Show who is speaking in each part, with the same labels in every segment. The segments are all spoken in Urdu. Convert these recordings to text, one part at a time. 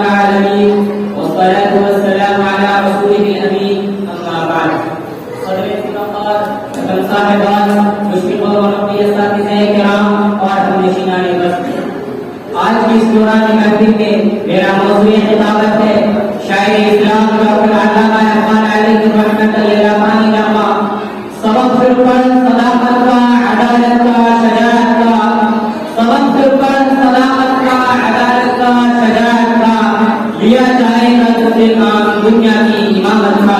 Speaker 1: العالمين والصلاة والسلام على رسوله الأمين أما بعد صدر افتقار تکم صاحبان مشفقوں اور اپنی اساتذہ کرام اور ہم نشینان بست آج کی اس دورانی محفل میں میرا موضوع خطابت ہے شاعر اسلام ڈاکٹر علامہ عرفان علیہ رحمۃ اللہ نامہ سبق فرقان صداقت کا عدالت کا شجاعت کا سبق فرقان صداقت کا عدالت کا شجاعت کا لیا جائے گا تو کام دنیا کی امامت کا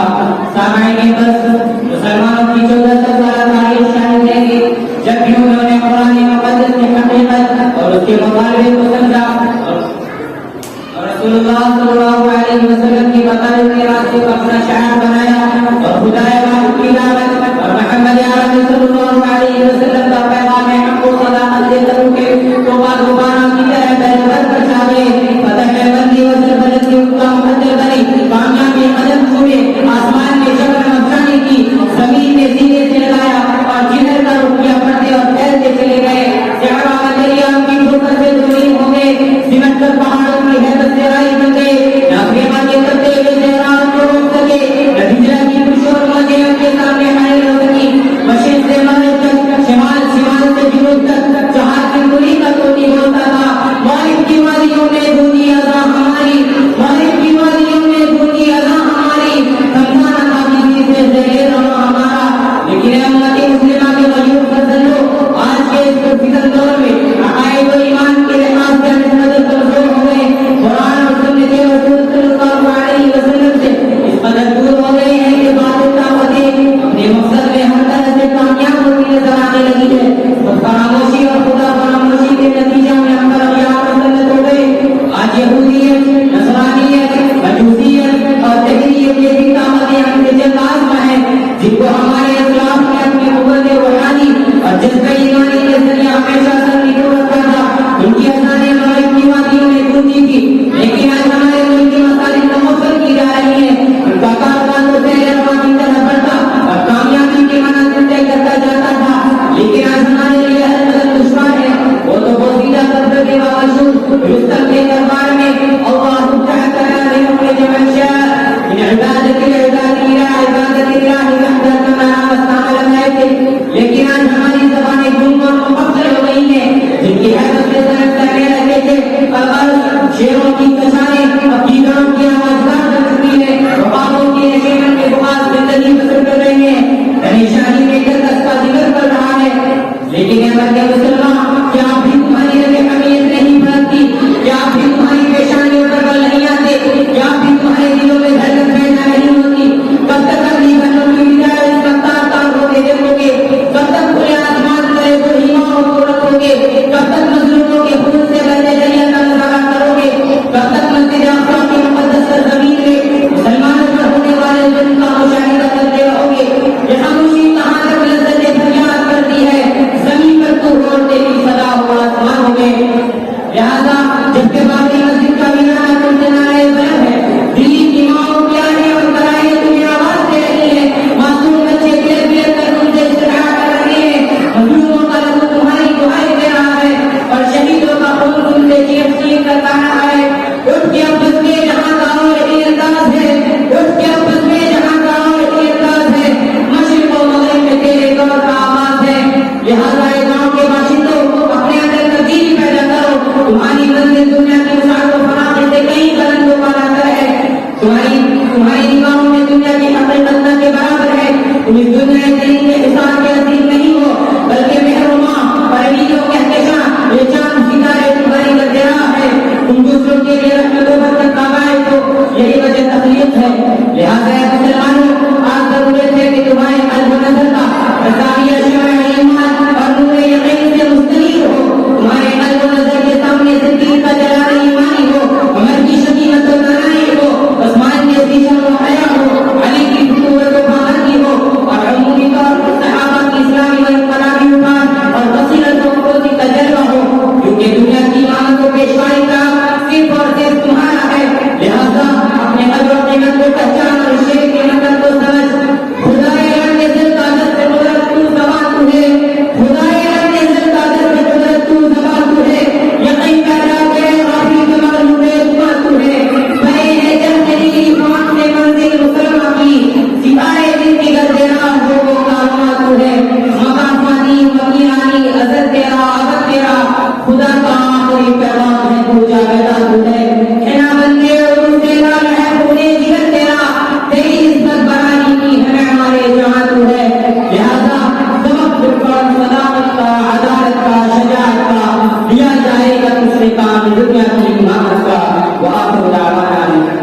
Speaker 1: سامعین بس مسلمانوں کی 1400 سالہ تاریخ شاہد ہے کہ جب بھی انہوں نے قرآن مقدس کی حقیقت اور اس کے مطالبے کو سمجھا اور رسول اللہ صلی اللہ علیہ وسلم کی بتائے ہوئے راستے کو اپنا شعار بنایا اور خدا واحد کی دعوت اور محمد عربی صلی اللہ علیہ وسلم کا پیغام حق کو صداقت دے کر کے توبہ دوبارہ کی طرح بہتر پر چاہے فتح بندی و سربلندی کا مقدر بنی کامیابی قدم چھوڑے آسمان کے شکل مفرانی کی زمین میں سیدھے سے لگایا اور جنر کا رکیا پڑتے اور پھیلتے چلے گئے صحرا و دریا کی ٹھوکر سے دوری ہو گئے سمٹ کر پہاڑوں کی حیرت سے رائی بن گئے نہ پریما کے کرتے ہوئے صحرا کو روک سکے نہ ہجرت کی خوشور مجھے ان کے سامنے حائل ہو سکی مشرق سے مغرب تک شمال شمال سے جنوب تک جہاں کی دوری کا کوئی ہوتا تھا مغرب کی وادیوں میں دنیا ہماری مغرب کی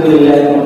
Speaker 1: للہ